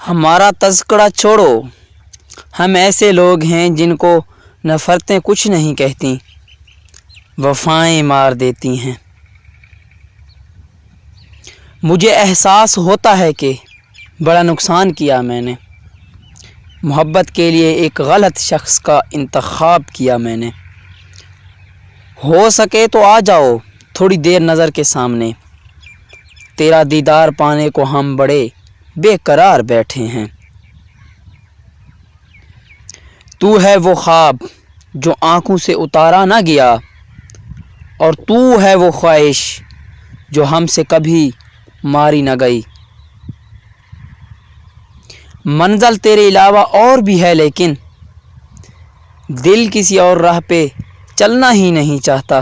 ہمارا تذکرہ چھوڑو، ہم ایسے لوگ ہیں جن کو نفرتیں کچھ نہیں کہتی، وفائیں مار دیتی ہیں۔ مجھے احساس ہوتا ہے کہ بڑا نقصان کیا میں نے، محبت کے لیے ایک غلط شخص کا انتخاب کیا میں نے۔ ہو سکے تو آ جاؤ تھوڑی دیر نظر کے سامنے، تیرا دیدار پانے کو ہم بڑے بے قرار بیٹھے ہیں۔ تو ہے وہ خواب جو آنکھوں سے اتارا نہ گیا، اور تو ہے وہ خواہش جو ہم سے کبھی ماری نہ گئی۔ منزل تیرے علاوہ اور بھی ہے لیکن دل کسی اور راہ پہ چلنا ہی نہیں چاہتا۔